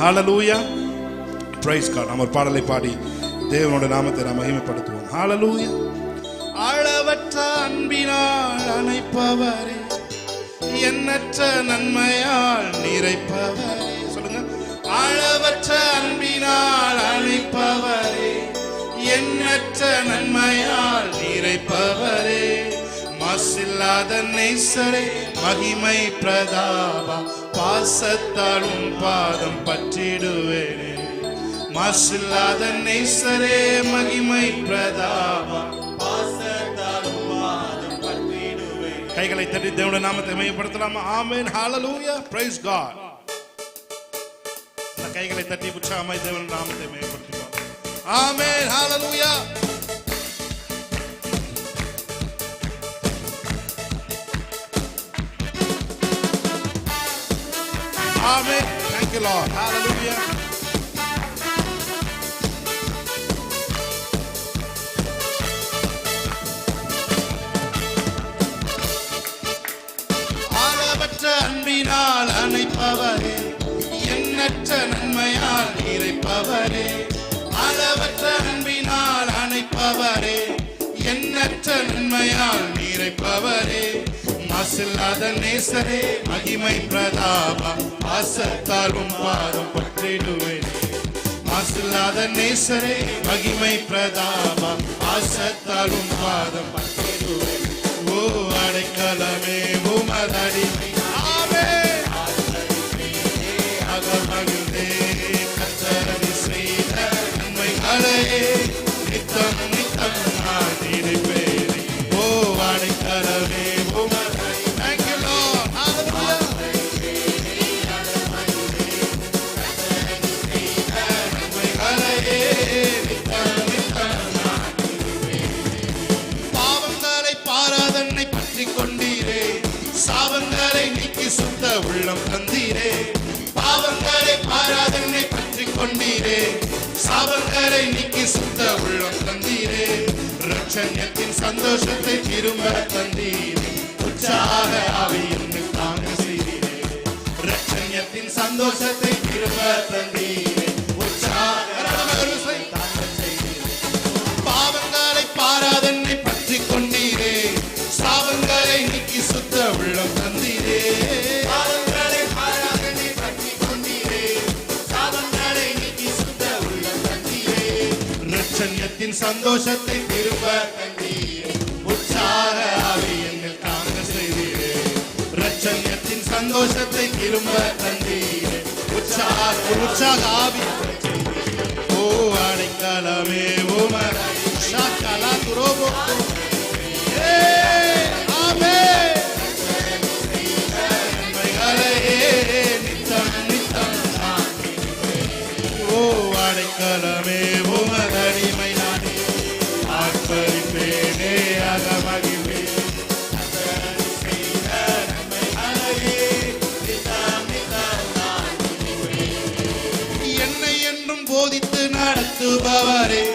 ஹல்லேலூயா, price God. நாம் ஒரு பாடலை பாடி தேவனுடைய நாமத்தை நாம் மகிமைப்படுத்துவோம். ஹல்லேலூயா. அளவற்ற அன்பினால் அணைப்பவரே, எண்ணற்ற நன்மையால் நிறைப்பவரே. சொல்லுங்க. அளவற்ற அன்பினால் அணைப்பவரே, எண்ணற்ற நன்மையால் நிறைப்பவரே, மாசில்லாத நேசரே, மகிமை பிரதாபா, பாசத்தாலும் பாதம் பற்றிடுவேனே. மாசில்லாத நேசரே, மகிமை பிரதாபா, பாசத்தாலும் பாதம் பற்றிடுவேன். கைகளை தட்டி தேவனுடைய நாமத்தை மகிமைப்படுத்தலாமா? ஆமென், ஹல்லேலூயா, பிரைஸ் காட். கைகளை தட்டி உற்சாகமாய் தேவனுடைய நாமத்தை மகிமைப்படுத்துவோம். ஆமென், ஹல்லேலூயா. Amen. Thank you, Lord. Hallelujah. அளவற்ற அன்பினால் அணைப்பவரே, எண்ணற்ற நன்மையால் நிறைப்பவரே. அளவற்ற அன்பினால் அணைப்பவரே, எண்ணற்ற நன்மையால் நிறைப்பவரே, மாசில்லாத நேசரே, மகிமை பிரதாபா, பாசத்தாலும் பாதம் பற்றிடுவேன். மாசில்லாத நேசரே, மகிமை பிரதாபா, பாசத்தாலும் பாதம் பற்றிடுவேன். ஓ அடைக்கலமே, உமதடிமை அகமகிழ்ந்தே, கர்த்தர் செய்த நன்மைகளே நித்தம் நித்தம் நான் நினைப்பேன். ஓ அடைக்கலமே, சாவங்களை நீக்கி சுத்த உள்ளம் தந்தீரே. பாவங்களை பாராதனை பற்றி கொண்டீரே, சாவங்களை நீக்கி சுத்த உள்ளம் தந்தீரே. ரட்சண்யத்தின் சந்தோஷத்தை திரும்ப தந்தீரே, உற்சாக ஆவியின் தாங்க செய்தீரே. ரட்சண்யத்தின் சந்தோஷத்தை திரும்ப தந்தீரே, உற்சாக தாங்க செய்தீரே. பாவங்களை பாராதனை பற்றி கொண்டீரே, சாவங்களை நீக்கி சுத்த உள்ளம் தந்தீரே. பாவங்களை பாராதனை பற்றி கொண்டீரே, சாவங்களை நீக்கி சுத்த உள்ளம் தந்தீரே. ரட்சண்யத்தின் சந்தோஷத்தை திரும்ப தந்தீரே, உற்சாக ஆவி என்னில் தாங்க செய்தீரே. ரட்சண்யத்தின் சந்தோஷத்தை திரும்ப தந்தீரே, உற்சாக ஆவி. ஓ அடைக்கலமே, உமரை ஷாக்கலா துரோபோ. அடைக்கலமே, உமதடிமை நானே, ஆர்ப்பரிப்பேனே, அகமகிழ்வே. என்னை என்றும் போதித்து நடத்துபவரே,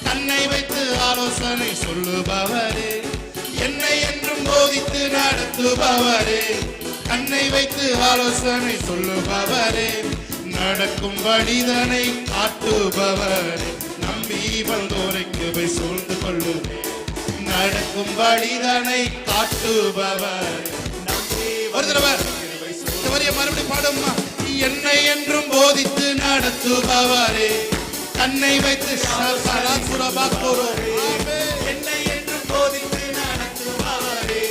தன்னை வைத்து ஆலோசனை சொல்லுபவரே. என்னை என்றும் போதித்து நடத்துபவரே, தன்னை வைத்து ஆலோசனை சொல்லுபவரே. நடக்கும் வழிதனை காட்டுபவரே, நம்பி வந்தோரை கிருபை சூழ்ந்து கொள்ளுவே. நடக்கும் வழிதனை காட்டுபவரே, ஒரு தடவை மறுபடியும் பாடுமா. என்னை என்றும் போதித்து நடத்துபவரே, தன்னை வைத்து என்னை என்றும் போதித்து நடத்துபவரே,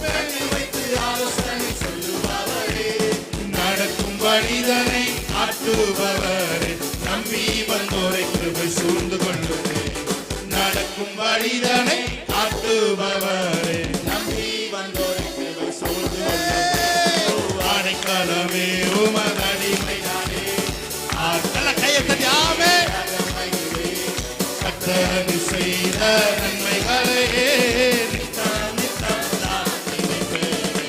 தன்னை வைத்து ஆலோசனை சொல்லுபவரே. நடக்கும் வழிதனை காட்டுபவரே, நம்பி வந்தோரை கிருபை சூழ்ந்து கொள்ளுவே. நடக்கும் வழிதனை காட்டுபவரே, நம்பி வந்தோரை கிருபை சூழ்ந்து கொள்ளுவே. அடைக்கலமே, உமதடிமை நானே, கையை தட்டி ஆமென். கர்த்தர் செய்த நன்மைகளே நித்தம் நித்தம் நான் நினைப்பேனே.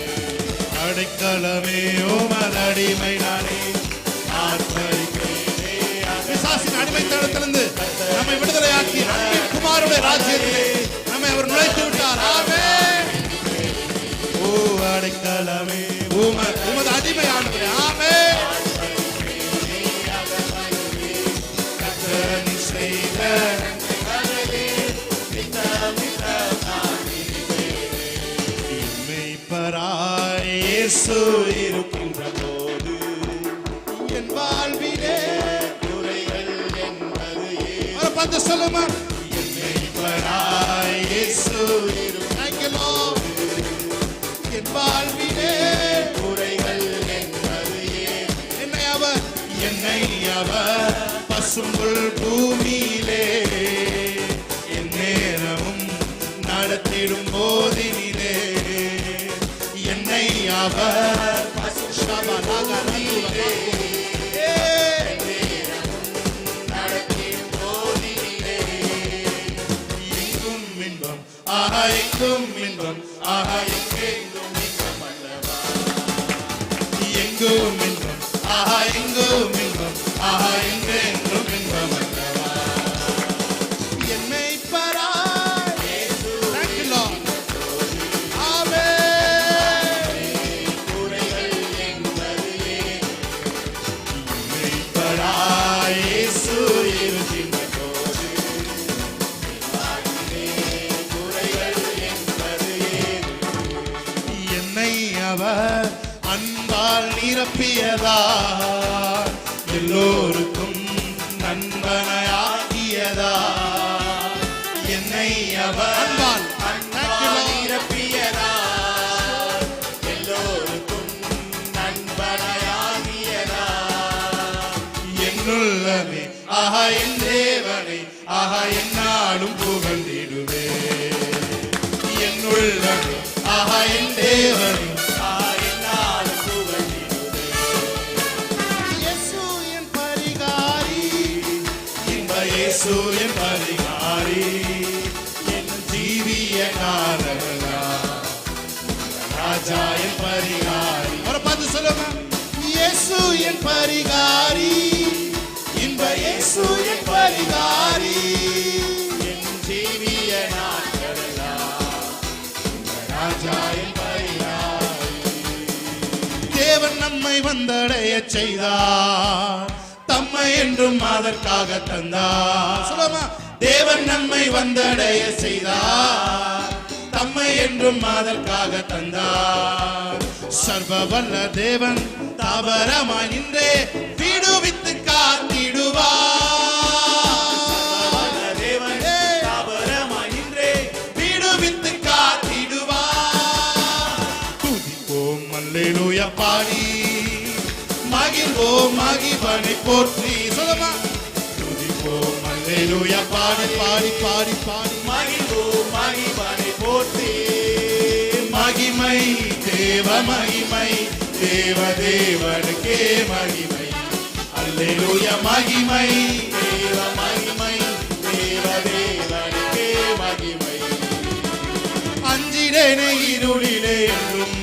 அடைக்கலமே, உமதடிமை நானே, பிசாசின் அடிமைத்தனத்திலிருந்து நம்மை விடுதலையாக்கி அன்பின் குமாரனுடைய ராஜ்யத்திலே நம்மை அவர் நுழைத்து விட்டார். ஆமென். ஓ அடைக்கலமே, உமது அடிமையானவரே. ஆமென். இயேசு இருக்கின்ற போது என் வாழ்விலே குறைகள் என்பது பார்த்து சொல்லுமா, என்னை பராய் இயேசு இருக்கிறோம். என் வாழ்விலே குறைகள் என்பது என்னை அவர் பசும்புல் பூமியிலே என் நேரமும் நடத்திடும் போதினிலே என்னை அவர் பசும்பூமியிலே நடத்திடும் போதினிலே எங்கும் இன்பம் ஆஹா எங்கும் இன்பம் ஆஹா எங்கெங்கும் இன்பம் அல்லவா எங்கும் இன்பம் ஆஹா எங்கும் இன்பம் ஆஹா எங்கெங்கும் இன்பம் அல்லவா என்னை பராய் இயேசு குறைகள் என்பது என்னை பராய் இயேசு இருக்கின்ற போது குறைகள் என்பது என்னை அவர் அன்பால் நிரப்பியதா எல்லோருக்கும் நண்பனாகியதா என்னை அவர் அன்பால் நிரப்பியதா எல்லோருக்கும் நண்பனாகியதா என்னுள்ளமே ஆஹா என் தேவனை ஆஹா என்னாலும் புகழ்ந்திடுவே என்னுள்ளமே ஆஹா என் தேவனை இயேசு என் பரிகாரி என் ஜீவிய நாதனா ராஜா என் பரிகாரி பார்த்து சொல்லுமா, இயேசு என் பரிகாரி இன்ப இயேசு என் பரிகாரி என் ஜீவிய நாதனா ராஜா என் பரிகாரி தேவன் நம்மை வந்தடைய செய்தார் தம்மை என்றும் அதற்காக தந்தார் சொல்லுமா, தேவன் நம்மை வந்தடைய செய்தார் தம்மை என்றும் அதற்காக தந்தார் சர்வ வல்ல தேவன் தாபரமாய் நின்றே விடுவித்து காத்திடுவார் தேவன் தாபரமாய் நின்றே விடுவித்து காத்திடுவார் துதிப்போம் அல்லேலூயா பாடி மகிழ்வோம் மகிழ்வனை போற்றி சொல்லுமா, துதிப்போம் அல்லேலூயா பாடி பாடி பாடி பாடி மகிழ்வோம் மகிழ்வனை போற்றி மகிமை தேவ மகிமை தேவ தேவனுக்கே மகிமை அல்லேலூயா மகிமை தேவ மகிமை தேவ தேவனுக்கே மகிமை அஞ்சிடேனே இருளிலே என்றும்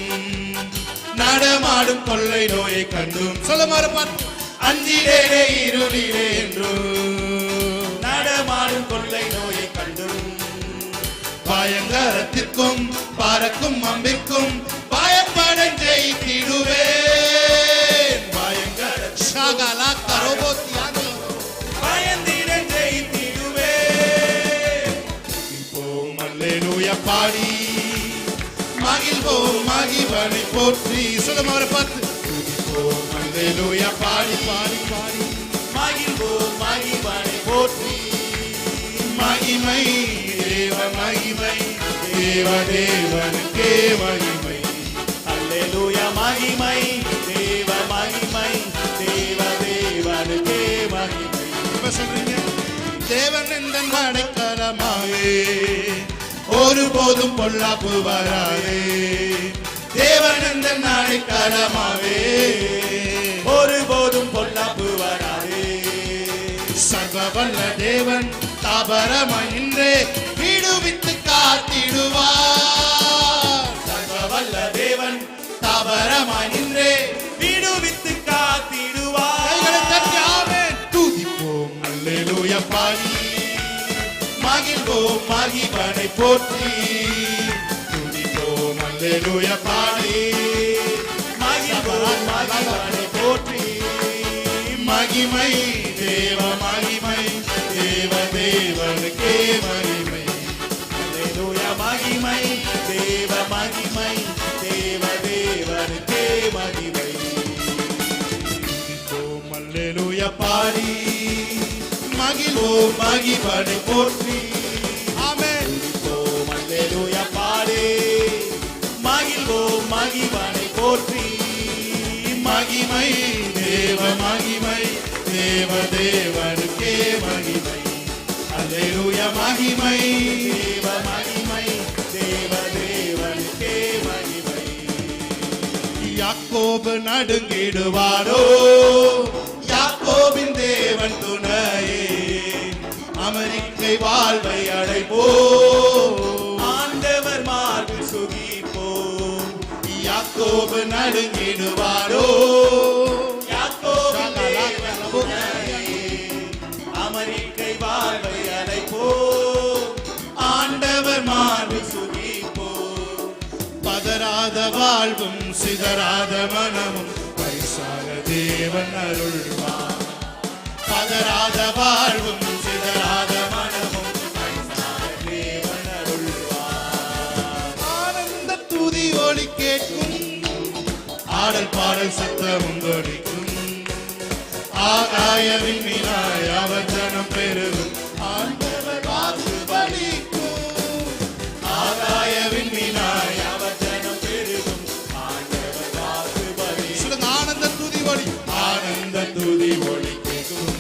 நடமாடும் கொள்ளை நோயை கண்டும் சொல்லுமாறு அஞ்சிடேனே இருளிலே என்றும் நடமாடும் கொள்ளை நோயை கண்டும் பயங்கரத்திற்கும் பறக்கும் அம்பிற்கும் பயப்பட ஜெயித்திடுவேன் பயங்கர பயந்திட ஜெயித்திடுவேன் இப்போம் அல்லேலூயா பாடி மகிழ்வோம் மகிழ்வனை போற்றி சொல்லுமாறு பார்த்து துதிப்போம் அல்லேலூயா பாடி பாடி பாடி மகிழ்வோம் மகிழ்வனை போற்றி மகிமை தேவ மகிமை தேவ தேவனுக்கே மகிமை அல்லேலூயா மகிமை தேவ மகிமை தேவ தேவனுக்கே மகிமை இப்ப சொல்றீங்க தேவன் எந்த அடைக்கலமாவே ஒருபோதும் பொல்லாப்பு வராதே தேவன் எந்த அடைக்கலமாவே ஒருபோதும் பொல்லாப்பு வராதே சர்வ வல்ல தேவன் தாபரமாய் நின்றே விடுவித்து காத்திடுவார் சர்வ வல்ல தேவன் தாபரமாய் நின்றே விடுவித்து காத்திடுவார் துதிப்போம் அல்லேலூயா பாடி மகிழ்வோம் மகிழ்வனை போற்றி துதிப்போம் அல்லேலூயா பாடி மகிழ்வோம் மகிழ்வனை போற்றி மகிமை தேவ மகிமை தேவ தேவனுக்கே மகிமை அல்லேலூயா மகிமை தேவ மகிமை தேவ தேவனுக்கே பாடி மகிழ்வோம் மகிழ்வனை போற்றி. ஆமென். துதிப்போம் அல்லேலூயா பாடி மகிழ்வோம் மகிழ்வனை போற்றி. மகிமை தேவ மகிமை தேவ தேவனுக்கே மகிமை. அல்லேலூயா மகிமை தேவ மகிமை தேவ தேவனுக்கே மகிமை. யாக்கோபு நடுங்கிடுவாரோ யாக்கோபின் தேவன் துணையே. அமெரிக்கை வாழ்வை அடைப்போ ஆண்டவர் மார்பில் சுகிப்போம். யாக்கோபு நடுங்கிடுவாரோ யாக்கோபின் தேவன் துணையே. அமெரிக்கை வாழ்வை அடைப்போ ஆண்டவர் மார்பில் சுகிப்போ. பதறாத வாழ்வும் சிதறாத மனமும் பரிசாக தேவன் அருள்வார். பதறாத வாழ்வும் சிதறாத மனமும் பரிசாக தேவன் அருள்வார். ஆனந்த துதி ஒலி கேட்கும் ஆடல் பாடல் சத்தமும் ஒலிக்கும். ஆகாய விண்மீனாய் அவர் ஜனம் பெருகும். ஆண்டவர் வாக்கு பலிக்கும். ஆகாய விண்மீனாய் அவர் ஜனம் பெருகும். ஆண்டவர் வாக்கு பலிக்கும். ஆனந்த துதி ஒலி ஆனந்த துதி ஒலி கேட்கும்.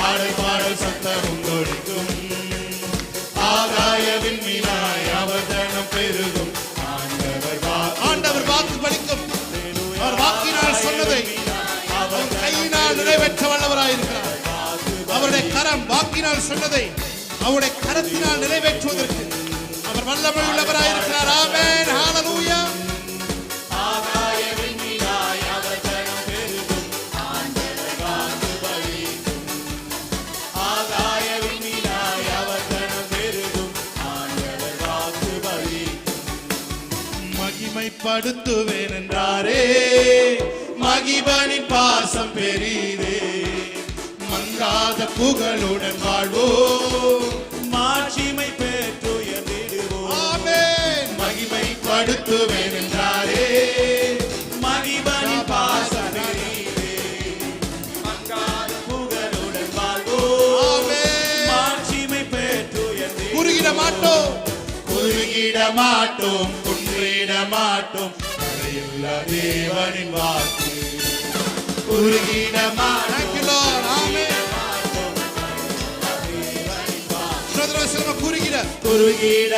ஆடல் பாடல் சத்தமும் ஒலிக்கும். ஆகாய விண்மீனாய் அவர் ஜனம் பெருகும். ஆண்டவர் வாக்கு பலிக்கும். அவர் வாக்கினால் சொன்னதை அவர் கையினால் நிறைவேற்ற வல்லவராயிருக்கிறார். அவருடைய கரம் வாக்கினால் சொன்னதை அவருடைய கரத்தினால் நிறைவேற்றுவதற்கு அவர் வல்லமை உள்ளவராயிருக்கிறார். ஆமென். ஹalleluya. ஆகாய விண்மீனாய் அவர் ஜனம் பெருகும். ஆண்டவர் வாக்கு பலிக்கும். ஆகாய விண்மீனாய் அவர் ஜனம் பெருகும். ஆண்டவர் வாக்கு பலிக்கும். மகிமைப்படுத்துவேன் என்றாரே மகிபனின் பாசம் பெரிதே. மங்காத புகழுடன் வாழ்வோம் மாட்சிமை பெற்றுயர்ந்திடுவோம். ஆமென். மகிமைப்படுத்துவேன் என்றாரே மகிபனின் பாசம் பெரிதே. மங்காத புகழுடன் வாழ்வோம். ஆமென். மாட்சிமை பெற்றுயர்ந்திடுவோம். குறுகிட மாட்டோம் குறுகிட மாட்டோம் குன்றிட மாட்டோம். கரையில்லா தேவனின் வாக்கு குறுகிட மாட்டோம். குறுகிட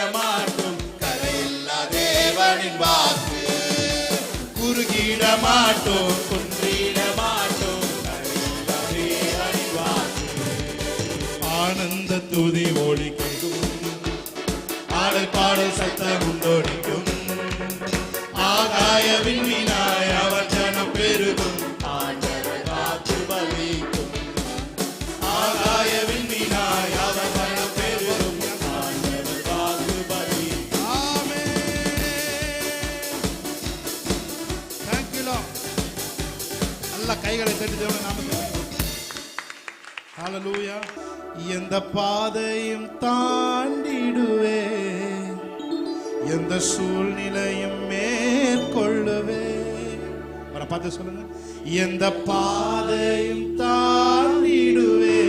மாட்டோம் கரையில்லா தேவனின் வாக்கு. குறுகிட மாட்டோம் குன்றிட மாட்டோம் கரையில்லா தேவனின் வாக்கு. ஆனந்த துதி ஒலி கேட்கும். ஆடல் பாடல் சத்தம் உண்டோடிக்கும். ஆகாய விண்மீனாய் அவர் ஜனம் பெருகும். ஆண்டவர் வாக்கு பலிக்கும். ஆகாய விண்மீனாய் அவர் ஜனம் பெருகும். ஆண்டவர் வாக்கு பலிக்கும். ஆமென். Thank you Lord. நல்ல கைகளை தட்டி தேவனுடைய நாமத்தை ஹalleluya. எந்த பாதையும் தாண்டிடுவே எந்த சூழ்நிலையும் மேற்கொள்ளுவே. அவரை பார்த்து சொல்லுங்க. எந்த பாதையும் தாண்டிடுவே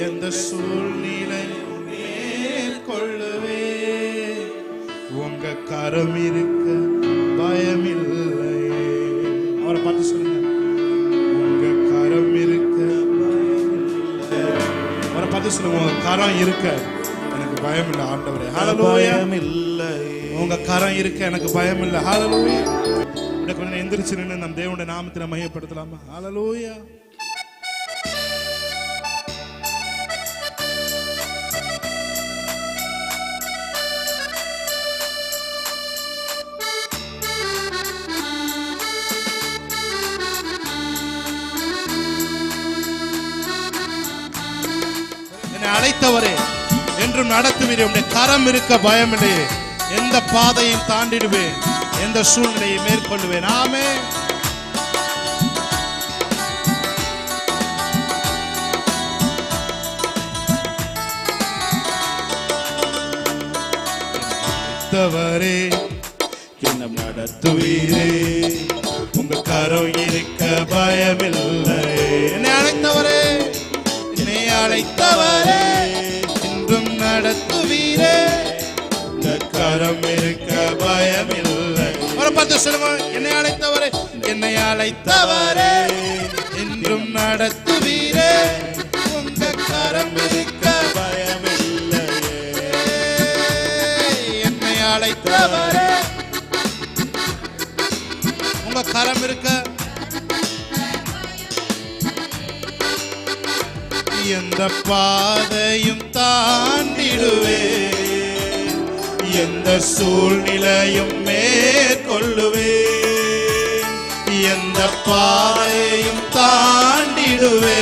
எந்த சூழ்நிலையும் மேற்கொள்ளுவே. உங்க கரம் இருக்க பயமில்லை. அவரை பார்த்து சொல்லுங்க. உங்க கரம் இருக்க பயமில்லை. அவரை பார்த்து சொல்லுங்க. உங்க கரம் இருக்க எனக்கு பயம் இல்லை ஆண்டவரே. ஹalleluya. உங்க கரம் இருக்க எனக்கு பயம் இல்லை. ஹalleluya. கொஞ்சம் எந்திரிச்சு நின்று நம் தேவனுடைய நாமத்தை மகிமைப்படுத்தலாமா? ஹalleluya. என்னை அழைத்தவரே என்றும் நடத்துவீரே. உடைய கரம் இருக்க பயமில்லையே. எந்த பாதையும் தாண்டிடுவேன் எந்த சூழ்நிலையை மேற்கொள்ளுவேன். ஆமென். நடத்துவீரே உங்க கரம் இருக்க பயமில்லை. என்னை அழைத்தவரே, என்னை அழைத்தவரே, இன்றும் நடத்துவீரே. உங்க கரம் இருக்க பயமில்லை. ஒரு பத்து சொல்லுங்க. என்னை அழைத்தவரே, என்னை அழைத்தவரே, இன்றும் நடத்துவீரே. உங்க கரம் இருக்க பயமில்லை. என்னை அழைத்தவரே, உங்க கரம் இருக்க. எந்த பாதையும் தாண்டிடுவே, எந்த சூழ்நிலையும் மேற்கொள்ளுவே. எந்த பாதையும் தாண்டிடுவே,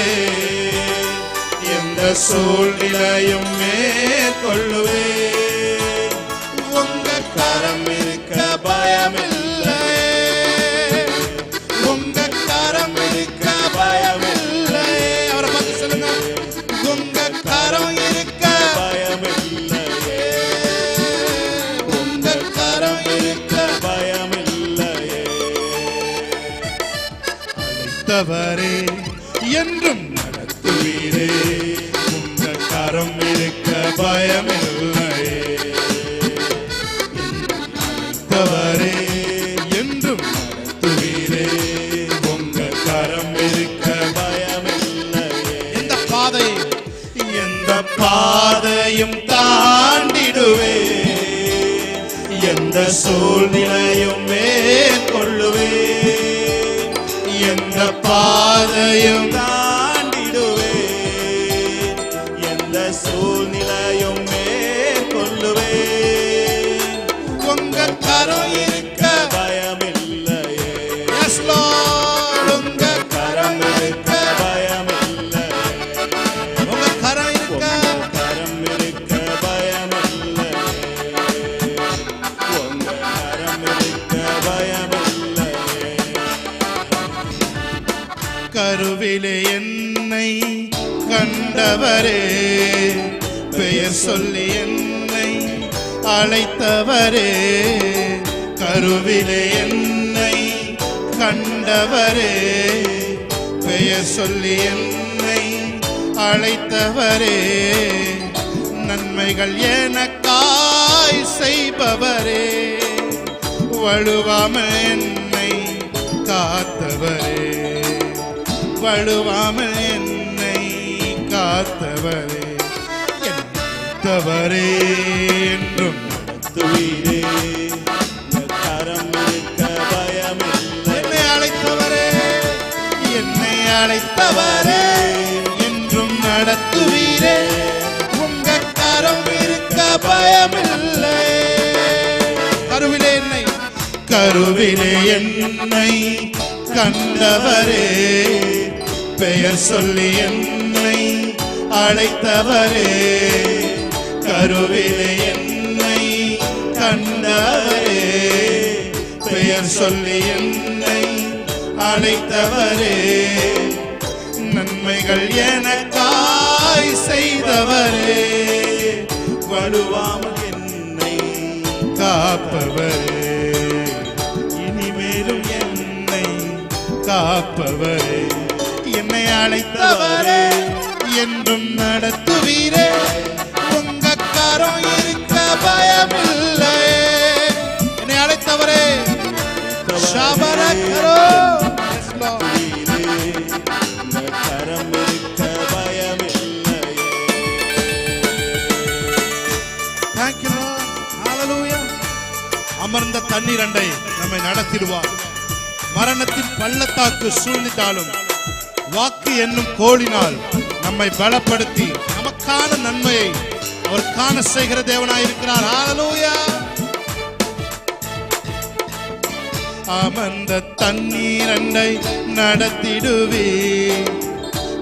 எந்த சூழ்நிலையும் மேற்கொள்ளுவே. உங்க கரம் இருக்க பயமில்லை. உங்க கரம் இருக்க பயமில்லை. அவரை பார்த்து சொல்லுங்க. உங்க கரம் இருக்க பயமில்லை. உங்க கரம் இருக்க பயமில்லை. அழைத்தவரே, என்றும் நடத்துவீரே. உங்க கரம் இருக்க பயமில்லை. அழைத்தவரே, என்றும் நடத்துவீரே. உங்க கரம் இருக்க பயமில்லை. எந்த பாதை எந்த பாதையும் தாண்டிடுவே, எந்த சூழ்நிலையும் மேற்கொள்ளுவே. எந்த பாதையும் தாண்டிடுவே, எந்த சூழ்நிலையும் மேற்கொள்ளுவே. உங்க கரம் இருக்க பயமில்லையே. Yes, Lord. உங்க கரம் இருக்க பயமில்லை. உங்க கரம் இருக்க கரம் இருக்க பயமில்லை. உங்க கரம் இருக்க பயமில்லை. கருவிலே என்னை கண்டவரே, பெயர் சொல்லி என்னை அழைத்தவரே. கருவிலே என்னை கண்டவரே, பெயர் சொல்லி என்னை அழைத்தவரே. நன்மைகள் எனக்காய் செய்பவரே, வழுவாமல் என்னை காத்தவரே. வழுவாமல் என்னை காத்தவரே. என்னவரே என்றும் நடத்துவீரே. உங்க கரம் இருக்க பயமில்லை. என்னை அழைத்தவரே, என்னை அழைத்தவரே, என்றும் நடத்துவீரே. உங்க கரம் இருக்க பயமில்லை. கருவிலே என்னை கருவிலே என்னை கண்டவரே, பெயர் சொல்லி என்னை அழைத்தவரே. கருவிலே என்னை கண்டவரே, பெயர் சொல்லி என்னை அழைத்தவரே. நன்மைகள் எனக்காய் செய்தவரே, வலுவாமல் என்னை காப்பவரே. இனிமேலும் என்னை காப்பவரே. என்னை அழைத்தவரே, என்றும் நடத்துவீரே. உங்க கரம் இருக்க பயமில்லை. என்னை அழைத்தவரே, ஷபரக்கரோ. Yes, Lord. உங்க கரம் இருக்க பயமில்லை. Thank you, Lord. Hallelujah. அமர்ந்த தண்ணீர் அண்டை நம்மை நடத்திடுவார். மரணத்தின் பள்ளத்தாக்கு சூழ்ந்திட்டாலும் வாக்கு என்னும் கோலினால் நம்மை பலப்படுத்தி நமக்கான நன்மையை அவர் காண செய்கிற தேவனாயிருக்கிறார். ஹalleluya. அமர்ந்த தண்ணீர் அண்டை நடத்திடுவே,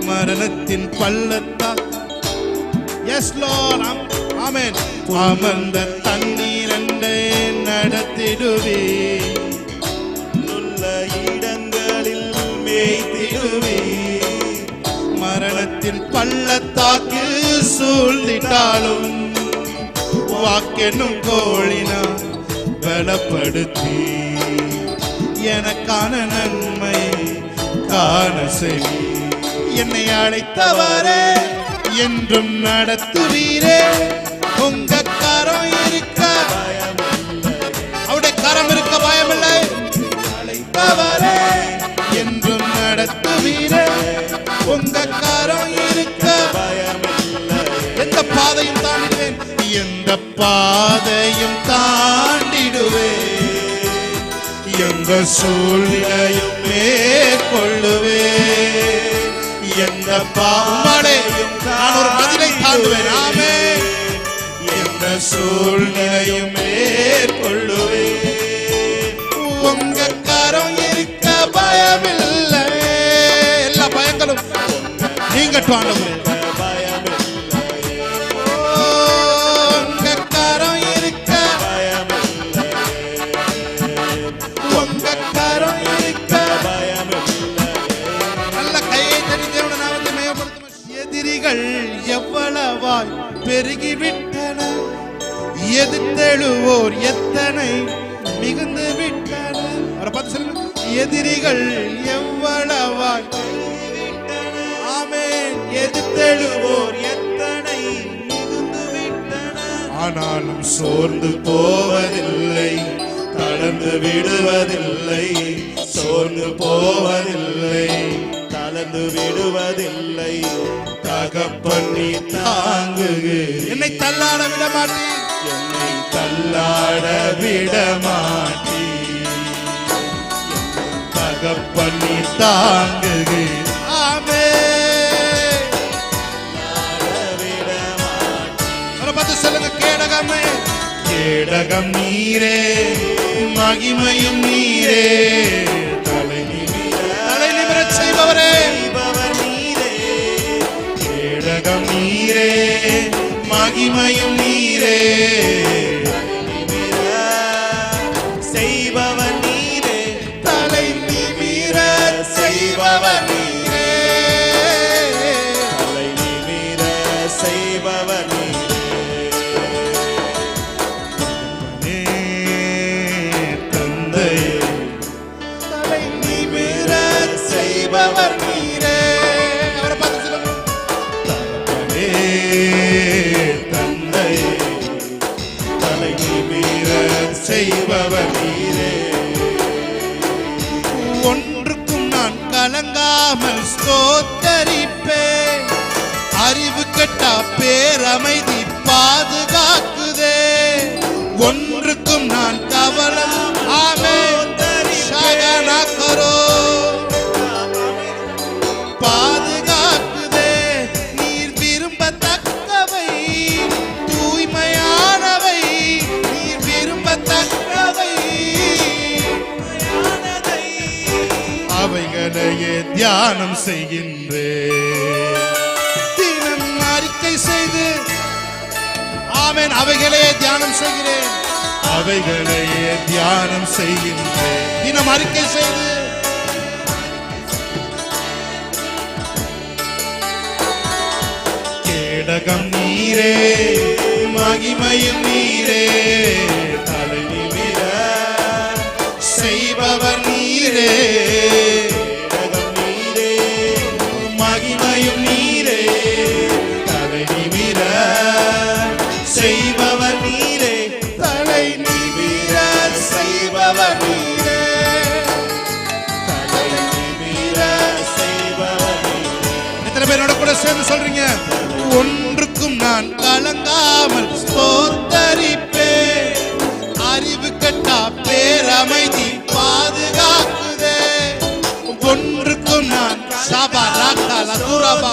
மரணத்தின் பள்ளத்தாக்கு. Yes lord. ஆமென். அமர்ந்த தண்ணீர் அண்டை நடத்திடுவே, உள்ள இடங்களில் மேய்த்திடுவே. மரணத்தின் பள்ளத்தாக்கு சூழ்ந்திட்டாலும் வாக்கென்னும் கோழினா பலப்படுத்தி எனக்கான நன்மை காண செய். என்னை அழைத்தவரே என்றும் நடத்துவீரே. உங்க கரம் இருக்க அவருடைய கரம் இருக்க பயமில்லை. அழைத்தவரே என்றும் நடத்துவீரே. உங்க கரம் இருக்க பயமில்லை. எந்த பாதையும் தாண்டிடுவேன். எந்த பாதையும் தாண்டிடுவேன். எந்த சூழ்நிலையும் மேற்கொள்ளுவேன். எந்த பாதையும் நான் ஒரு மதிலை தாண்டுவேன். ஆமென். எந்த சூழ்நிலையும் மேற்கொள்ளுவேன். உங்க கரம் இருக்க பயமில்லை. எல்லா பயங்களும் நீங்கட்டும் ஆண்டவரே. உங்க கரம் இருக்க பயமில்லை. உங்க கரம் இருக்க பயமில்லை. நல்ல கையை தட்டி தேவனுடைய நாமத்தை மகிமைப்படுத்தும். எதிரிகள் எவ்வளவாய் பெருகிவிட்டன. எதிர்த்தெழுவோர் எத்தனை மிகுந்து விட்டன. அவரை பார்த்து சொல்லுங்க. எதிரிகள் எவ்வளவாய் ஆமென். எதிர்த்தெழுவோர் எத்தனை மிகுந்து விட்டன. ஆனாலும் சோர்ந்து போவதில்லை. தளர்ந்து விடுவதில்லை. சோர்ந்து போவதில்லை. தளர்ந்து விடுவதில்லை. தகப்பன் நீ தாங்குகிறீர். என்னை தள்ளாட விட மாட்டீர். என்னை தள்ளாட விட மாட்டீர். தகப்பன் நீ தாங்குகிறீர். ஆமென். விட மாட்டீர். பார்த்து சொல்லுங்க. கேடகமே கேடகம் நீரே. மகிமையும் நீரே. தலை நிமிரச் செய்பவரே. கேடகம் நீரே. மகிமையும் நீரே. செய்பவர் நீரே. தலை நிமிர செய்பவர் நீரே. தலை நிமிர செய்பவர் நீரே. தந்தை தலை நிமிர செய்பவர் நீரே. அவரை பார்த்து சொல்லுங்க. தந்தை தலை நிமிர செய்பவர் நீரே. ஒன்றுக்கும் நான் கலங்காமல் ஸ்தோத்தரிப்பேன். அறிவு கெட்டா பேரமைதி பாதுகாக்குதே. ஒன்றுக்கும் நான் கவலை ஆமென் ஷாகனா கரோ பாதுகாக்குதே. நீர் விரும்பத்தக்கவை தூய்மையானவை. நீர் விரும்பத்தக்கவை அவைகளையே தியானம் செய்கின்றேன். தினம் அறிக்கை செய்து ஆமென் அவைகளையே தியானம் செய்கிறேன். அவைகளையே தியானம் செய்கின்றேன். தினம் அறிக்கை செய்து கேடகம் நீரே. மகிமையும் நீரே. தலை நிமிர செய்பவர் நீரே. கேடகம் நீரே. மகிமையும் நீரே. தலை நிமிர செய்பவர் நீரே. தலை நிமிர செய்பவர் நீரே. தலை நிமிர செய்பவர் நீரே. எத்தனை பேரோட கூட சேர்ந்து சொல்றீங்க. ஒன்றுக்கும் நான் கலங்காமல் ஸ்தோத்தரிப்பேன். அறிவு கெட்டா பேரமைதி பாதுகாக்குதே. ஒன்றுக்கும் நான் சபா ராக்கா லதுரபா